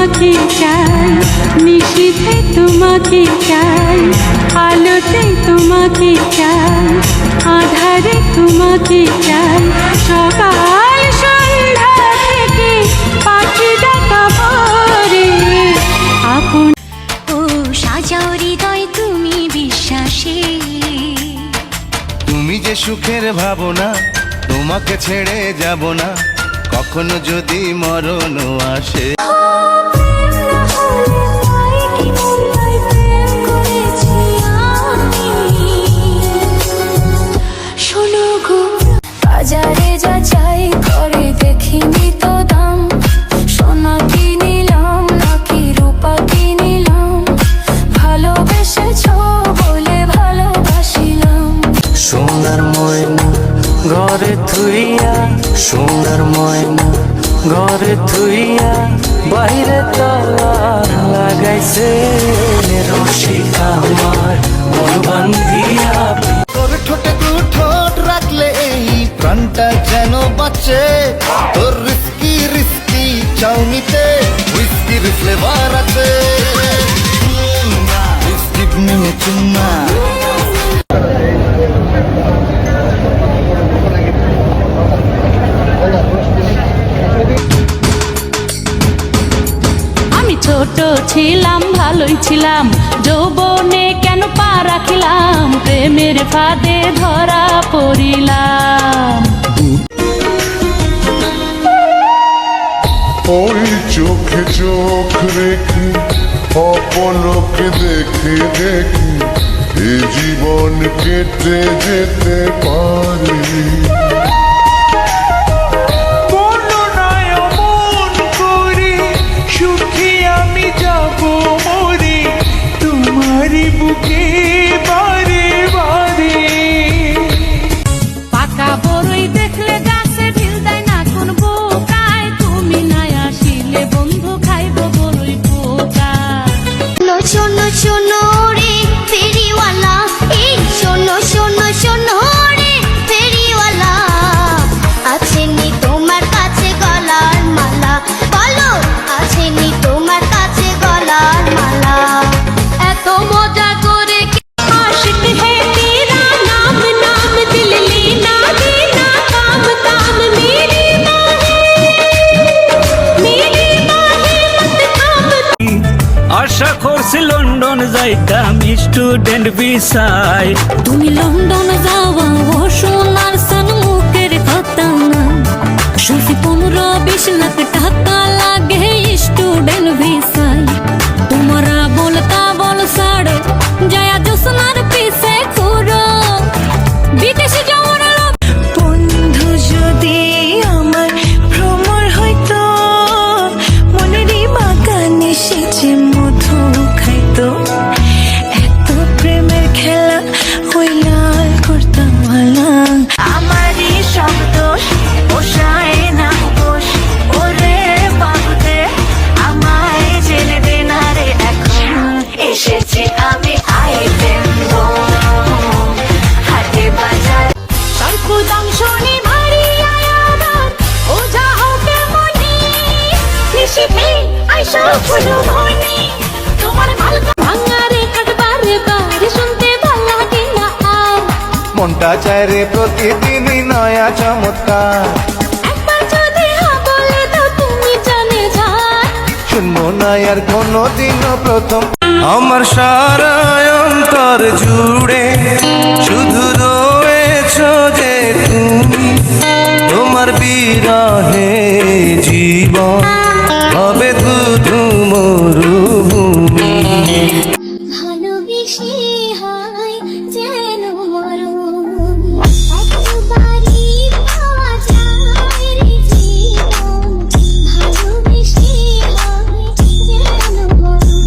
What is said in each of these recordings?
তোমাকে চাই, নিশীথে তোমাকে চাই, আলোতে তোমাকে চাই, আধারে তোমাকে চাই, সকাল সন্ধ্যা থেকে পাখি ডাকা ভরে আপন। ও সাজাও হৃদয় তুমি বিশ্বাসে, তুমি যে সুখের ভাবনা, তোমাকে ছেড়ে যাব না কখনো যদি মরণ আসে। শোনো গো, বাজারে যা চাই করে দেখিনি তো দাম, সোনা কিনিলাম নাকি রূপা কিনিলাম, ভালোবেসেছ বলে ভালোবাসিলাম। সোনার ময়না ঘরে থুইয়া, সোনার ময়না ঘরে থুইয়া, বাইরে তালা লাগাইছে রসিক আমার মন বান্ধিয়া। তোর ঠোঁটে দু ঠোঁট রাখলে এই প্রাণটা যেন বাঁচে, তোর রিস্কি রিস্কি চাউনিতে হুইস্কির ফ্লেভার আছে। বিস্কিট নিয়ে চুম্মা, ছোট ছিলাম ভালোই ছিলাম, যৌবনে কেন পা রাখিলাম, প্রেমের ফাঁদে ধরা পড়িলাম। ওই চোখে চোখ রেখে অপলকে দেখে দেখে এ জীবন কেটে যেতে পারে। বুকে বারে বারে পাকা বড়ই দেখলে গাছে ঢিল দেয় না কোন বোকায়, তুমি না আসিলে বন্ধু খাইব বড়ই পোকা। শোনো শোনো রে ফেরিওয়ালা, এই শোনো শোনো শোনো রে ফেরিওয়ালা, আছে নি তোমার কাছে গলার মালা, বলো আছে নি তোমার কাছে গলার মালা। এত মজা করে আশিক হে তেরা নাম নাম দিল লীনা দীনা কাম কাম মেরি বাহে মত কাম। আশা করছি লন্ডন যাইতাম স্টুডেন্ট ভিসায়, তুমি লন্ডন যাওয়া ও সোনার সন্মুখের কথা না, শুনছি 15-20 লাখ টাকা লাগে স্টুডেন্ট ভিসায়, তোমরা বলতা বল সাড়ে জয়া জোসনার পিছে ঘুরো, বিদেশে যাওয়ার বন্ধু যদি আমার ভ্রমর হইতো, মনেরই বাগানে সেচে মধু খাইতো, এত প্রেমের খেলা হইলা করতাম ভালা। আমারই শব্দ পোষায় না দোষ, ওরে বাবুতে আমায় জেলে দে না রে, এখন এসেছি আমি আইটেম হাটে বাজার। সর্বদাম শনি ভারী আয়াবান ও যা হোকে মনি, নিশিতে আইসা ফুলো ধনি, তোমার ভালকা ভাঙারে কাটবারে বারে শুনতে ভাল লাগে না আর। মনটা চায় রে প্রতিদিনই নয়া চমৎকার, একবার যদি হ্যাঁ বলে দাও তুমি জানে যান, শুনবো না আর কোনোদিনও প্রথম। আমার সারা অন্তর জুড়ে শুধু রয়েছ যে তুমি, তোমার বিরহে জীবন হবে শুধু মরুভূমি। ভালোবেসে হয় যেন মরণ, একবারই পাওয়া যায় রে জীবন, ভালোবেসে হয় যেন মরণ।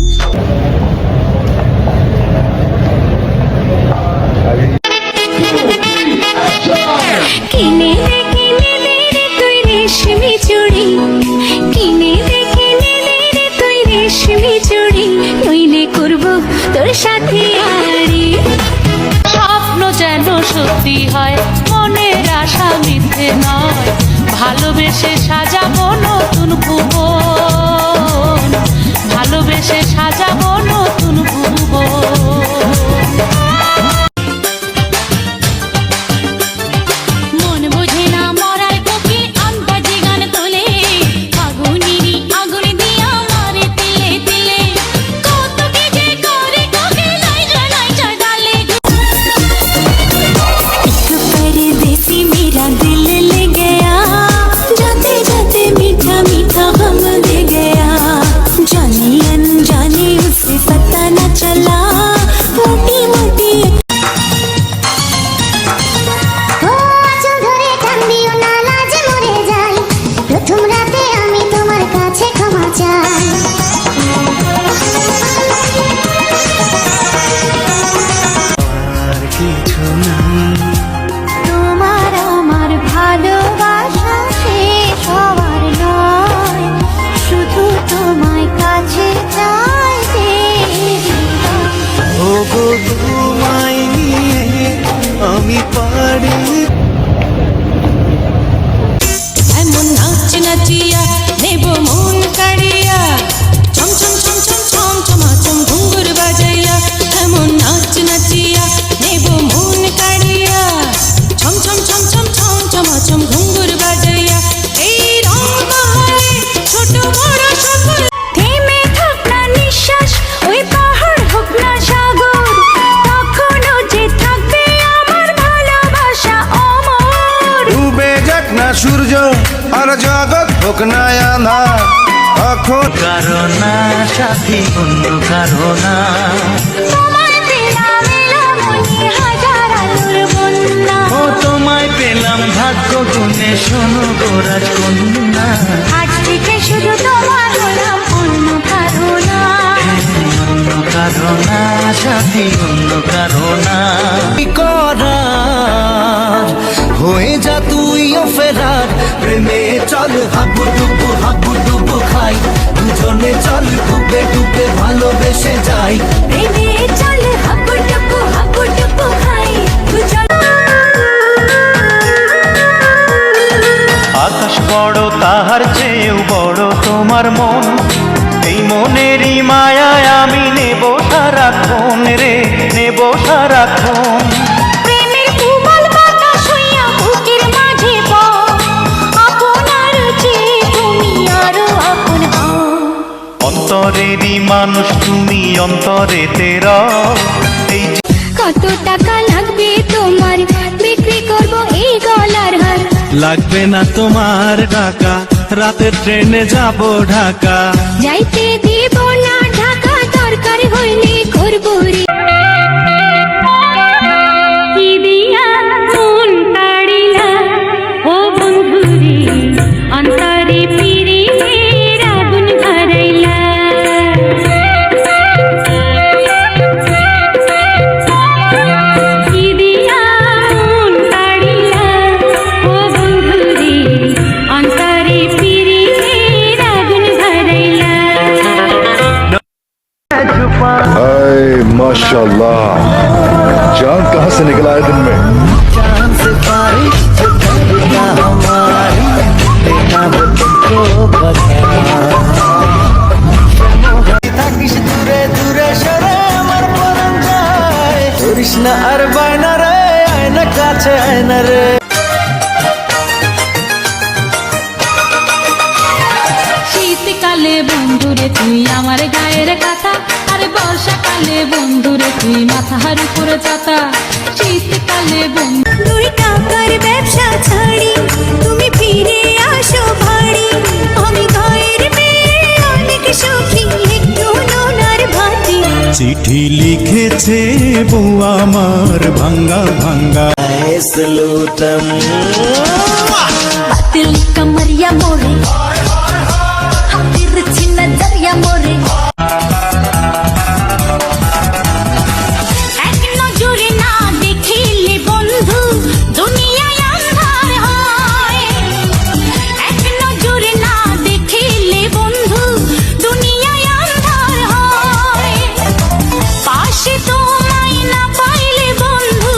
কিনে দে রে তুই রেশমি চুড়ি, কিনে দে রে তুই রেশমি চুড়ি, নইলে করব তোর সাথে আড়ি। স্বপ্ন যেন সত্যি হয়, মনের আশা মিথ্যে নয়, ভালোবেসে সাজাবো নতুন ভুবন। সাজাবো নতুন ভুবন। মন বোঝে না মরার কোকিল আন্দাজে গান তোলে, ফাগুনেরই আগুন দিয়া মারে তিলে তিলে, কত কি যে করে কোকিল লাইজা লাইজা ডালে। एक परदेसी मेरा दिल ले गया, जाते जाते मीठा मीठा गम दे गया, जाने अनजाने उसे पता न चला, मोटी मोटी প্রথম রাতে আমি তোমার কাছে ক্ষমা চাই। আর কিছু নাই, তোমার আমার ভালোবাসা শেষ হওয়ার নয়, শুধু তোমায় কাছে চাই ও গো তোমায় নিয়ে আমি পারি। এমন নাচ নাচিয়া নেব মন কাড়িয়া, ছম ছম ছম ছম ছম ছমাছম ঘুঙ্গুর বাজাইয়া, এমন নাচ নাচিয়া নেব মন কাড়িয়া, ছম ছম ছম ছম ছম ছমাছম ঘুঙ্গুর বাজাইয়া, এই রং বাহারে ছোট বড় সকল থেমে থাক না নিঃশ্বাস, ওই পাহাড় হোক না সাগর, তখনও যে থাকবে আমার ভালোবাসা অমর। ডুবে যাক না সূর্য আর জগৎ হোক না আঁধার, তখন কারণা সাথী অন্য কারণা, তোমায় পেলাম এলাম মনে হাজার আলোর বন্যা, ও তোমায় পেলাম ভাগ্য গুণে শোনো গোরাজ কন্যা। আজ থেকে শুধু তোমার হলাম অন্য কারণা। অন্য কারণা সাথী অন্য কারণা, করার হয়ে যা তুইও ফেরার, প্রেমে চল হাবু ডুবু খাই, দুজনে চল ডুবে ডুবে ভালোবেসে যাই। প্রেমে চল হাবু ডুবু খাই, চল। আকাশ বড় তাহার চেয়েও বড় তোমার মন, এই মনেরই মায়ায় আমি নেব সারাক্ষণ রে, নেব সারাক্ষণ। প্রেমের কুমাল বাতাস হইয়া বুকের মাঝে বও, আপনার চেয়ে তুমি আরো আপন হও। অন্তরেরই মানুষ তুমি অন্তরেতে রও, এই কত টাকা লাগবে তোমার, বিক্রি করব এই গলার হার। লাগবে না তোমার টাকা, রাতের ট্রেনে যাব ঢাকা। যাইতে দিব না ঢাকা, দরকার হইলে করব রে। কি দিয়া মন তাড়িলা ও বন্ধুরে, অন্তরে পিরিতের আগুন ধরাইলা। কি দিয়া মন তাড়িলা ও বন্ধুরে, অন্তরে পিরিতের আগুন ধরাইলা। हाय माशाल्लाह, जान कहाँ से निकला है दिन में। जान से बारिश जो करेगा हमारी, देना वो तुमको बता। থাকিস দূরে দূরে সরে আমার পরাণ যায়, করিস না আর বায়না রে, আয়না কাছে আয়না রে। শীতকালে বন্ধুরে তুই আমার গায়ের কাঁথা, আরে বর্ষাকালে বন্ধুরে তুই মাথার উপরে ছাতা। শীতকালে বন্ধু দুই টাকার ব্যবসা ছাড়ি তুমি ফিরে আসো ভাড়ি, আমি ঘরের মেয়ে অনেক সুখী, একটু নোনার ভাতি। চিঠি লিখেছে বউ আমার ভাঙ্গা ভাঙ্গা, सलूटम बातिल कमरिया मोरे, तिरछी नजरिया मोरे। এক নজরে না দেখিলে বন্ধু দুনিয়ায় আন্ধার হয়, এক নজরে না দেখিলে বন্ধু দুনিয়ায় আন্ধার হয়। পাশে তোমায় না পাইলে বন্ধু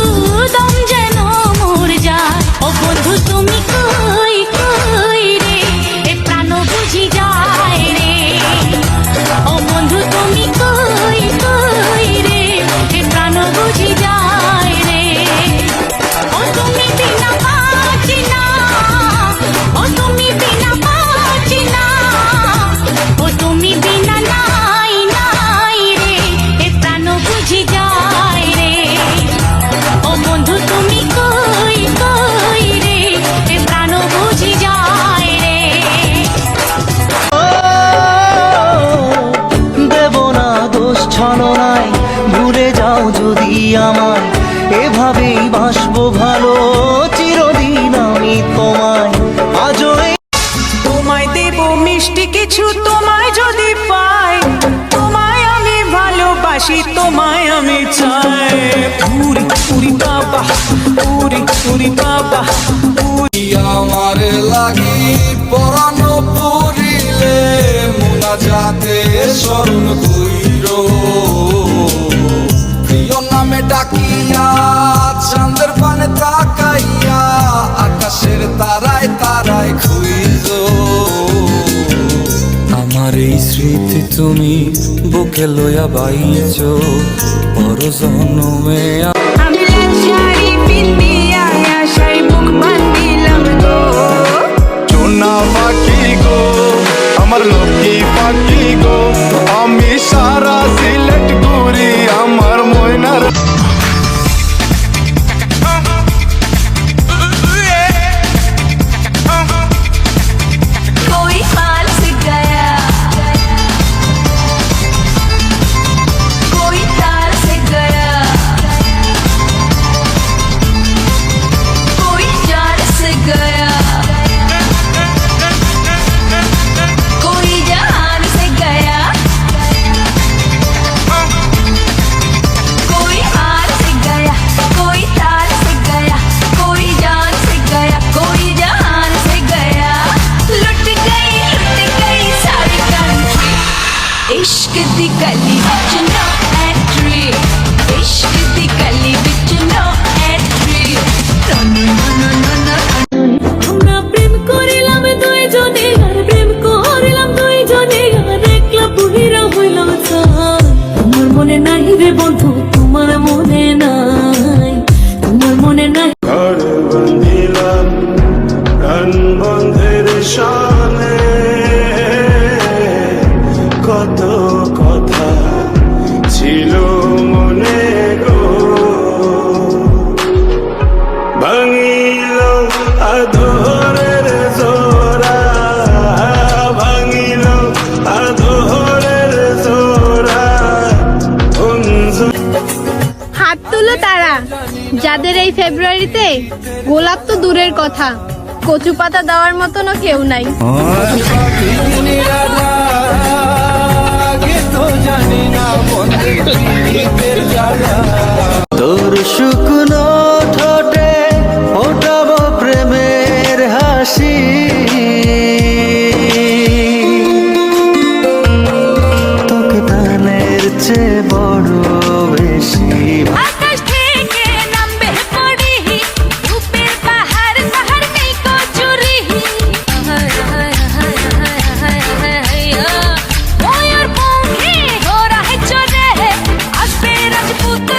দম যেন মোর যায়। ও বন্ধু তুমি কই কই রে, এ এভাবেই বাসবো ভালো চিরদিন আমি তোমায় আজও তোমায় দেব মিষ্টি কিছু তোমায় যদি পাই, তোমায় আমি ভালোবাসি, তোমায় আমি চাই। পুরি পুরি বাবা, পুরি পুরি বাবা, পুরি আমার লাগি পরানো পুরিলে মুনাজাতে স্মরণ কইরো, প্রিয় নামে ডাকিয়া চাঁদের পানে তাকাইয়া আকাশের তারায় তারায় খুইজো। আমার এই স্মৃতি তুমি বুকে লইয়া বাইছো পর জন্মে। আমি লাল শাড়ি পিন্দিয়া আশায় মুখ বান্ধিলাম গো। সোনা পাখি গো আমার লক্ষ্মী পাখি গো, আমি সারা সিলেট ঘুরি আমার ময়নার। कोई पाल से गया, कोई तार से गया, कोई जान से गया, कोई जहान से गया, कोई हार से गया, कोई तार से गया, कोई जान से गया, कोई जहान से गया। लुट गई सारी कंट्री, इश्क दी गली विच नो एंट्री, इश्क दी गली विच नो एंट्री। আমরা প্রেম করিলাম দুইজনে, আর প্রেম করিলাম দুইজনে, আর একলা বুহিরা হইলাম চাই। তোমার মনে নাই রে বন্ধু, তোমার মনে নাই, তোমার মনে নাই। ঘর বন্দিলাম প্রাণ বন্ধের শানে, কত কথা ছিল মনে গো, ভাঙিল আধরের জোড়া, ভাঙিল আধরের জোড়া। হাত তুলো তারা যাদের এই ফেব্রুয়ারিতে গোলাপ তো দূরের কথা, কচু পাতা দেওয়ার মতনও কেউ নাই। তোর শুকনো ঠোঁটে ফোটাবো প্রেমের হাসি, তোকে দানের চেয়ে বড় বেশি। আকাশ থেকে নামবে পড়ি, রূপের পাহাড় পাহাড় নেই কচুরি। ময়ূর পঙ্খে ঘোড়া হে চড়ে, আসবে রাজপুত্র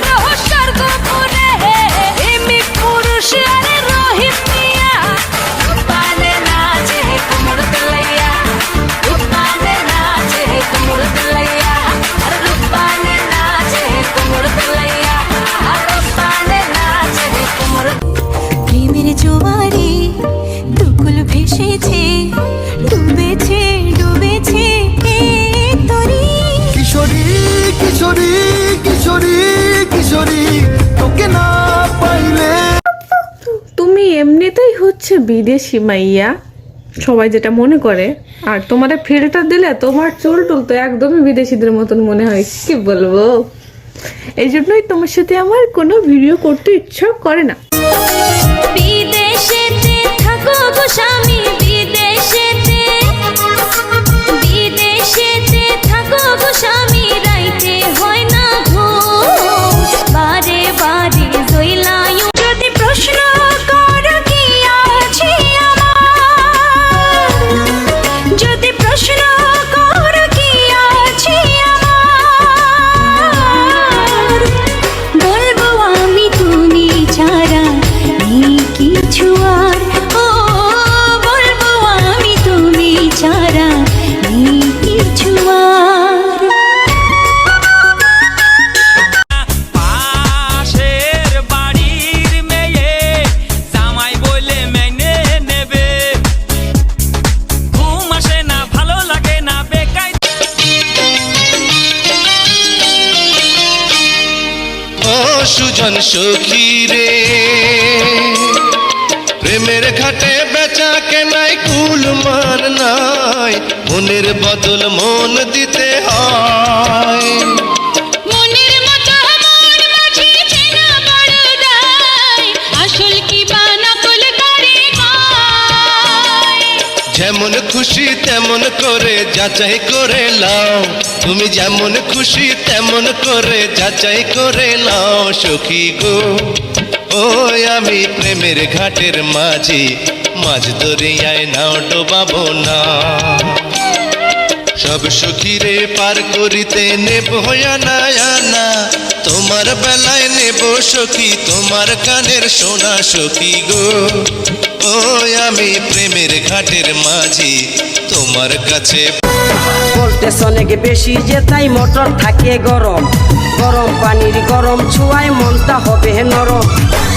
স্বর্গপুরে। প্রেমিক পুরুষ আরে রোহিত মিয়া, রূপানে নাচে কুমড় তলাইয়া, রূপানে নাচে কুমড় তলাইয়া, আরে রূপানে নাচে কুমড় তলাইয়া, আরে রূপানে নাচে কুমড়। প্রেমের জোয়ারে দুকুল ভেসেছে, ডুবেছে ডুবেছে এই তরি। কিশোরী কিশোরী কিশোরী কিশোরী তোকে না পাইলে। তুমি এমনিতেই হচ্ছে বিদেশি মাইয়া, সবাই যেটা মনে করে, আর তোমার ফিল্টার দিলে তোমার চুল টুল তো একদমই বিদেশিদের মতন মনে হয়, কি বলবো। এই জন্যই তোমার সাথে আমার কোনো ভিডিও করতে ইচ্ছা করে না। বিদেশেতে থাকো গো স্বামী, বিদেশেতে, বিদেশেতে থাকো গো স্বামী, রাইতে হয় না ঘুম, বারে বারে জইলায়ু। যদি প্রশ্ন করো কি আছে আমার, যদি প্রশ্ন করো কি আছে আমার, বলবো আমি তুমি ছাড়া নেই কিছু আর। ও বলবো আমি তুমি ছাড়া নেই কিছু আর। পাশের বাড়ির মেয়ে জামাই বলে মেনে নেবে, ঘুম আসে না ভালো লাগে না বেকার। ও সুজন সখী রে নাই কুলমান নাই, মনের বদল মন দিতে হয়। মনের মতো মন মাঝে চেনা বড় দায়, আসল কি বা নকল করে হয়। যেমন খুশি তেমন করে যাচাই করে লাও, তুমি যেমন খুশি তেমন করে যাচাই করে নাও সখী গো। ওই আমি প্রেমের ঘাটের মাঝি, মাঝ দরিয়ায় নাও ডোবাবো না। সব সখীরে পার করিতে নেব আনা আনা, তোমার বেলায় নেব সখী তোমার কানের সোনা সখী গো। ওই আমি প্রেমের ঘাটের মাঝি, তোমার কাছে ভোল্টেজ অনেক বেশি যে তাই মোটর থাকে গরম, গরম পানির গরম ছুয়ায় মনটা হবে নরম।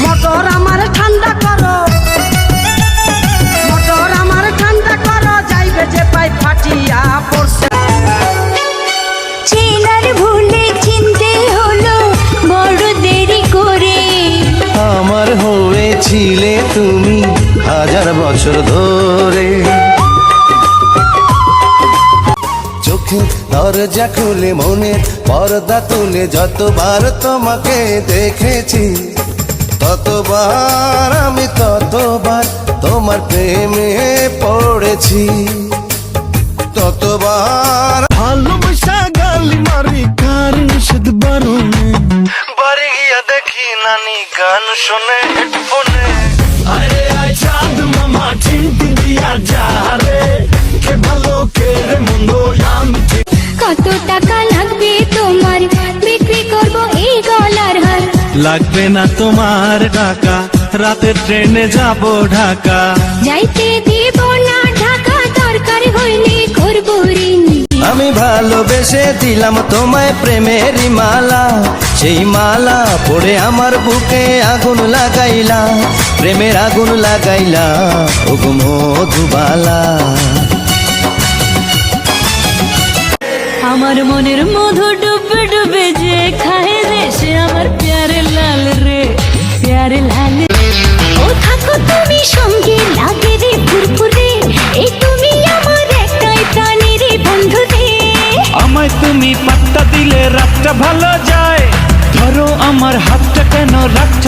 মোটর আমার ঠান্ডা করো, মোটর আমার ঠান্ডা করো, যাইবে যে পাই ফাটিয়া পড়ছে। চেনার ভুলে চিনতে হলো বড় দেরি করে, আমার হয়েছিলে তুমি 1000 বছর ধরে। চোখে দরজা খুলে মনের পর্দা তুলে যতবার তোমাকে দেখেছি, ততবার আমি ততবার তোমার প্রেমে পড়েছি, ততবার ভালোবাসা গালি মারি কার শুধ বারণে। বাড়ি গিয়া দেখি নানি গান শোনে হেডফোনে। আরে আই চাঁদ মামা চিনতে দিয়া যা রে, কে ভালো কে রে মন্দ আমি। কত টাকা লাগবে তোমার, বিক্রি করব এই গলার হার। লাগবে না তোমার টাকা, রাতের ট্রেনে যাব ঢাকা। যাইতে দিব না ঢাকা, দরকার হইলে করব ঋণ। আমি ভালোবেসে দিলাম তোমায় প্রেমেরই মালা, সেই মালা পড়ে আমার বুকে আগুন লাগাইলা, প্রেমের আগুন লাগাইলা ও গো মধুবালা। আমার মনের মধু ডুবে ডুবে যে খায় রে, সে আমার প্যারে লাল রে, প্যারে লাল। ও থাকো তুমি সঙ্গে লাগে রে ফুরফুরে, এই তুমি আমার একটাই প্রাণের বন্ধু রে। আমায় তুমি পাত্তা দিলে রাতটা ভালো যায়, ধরো আমার হাতটা কেন রাখছো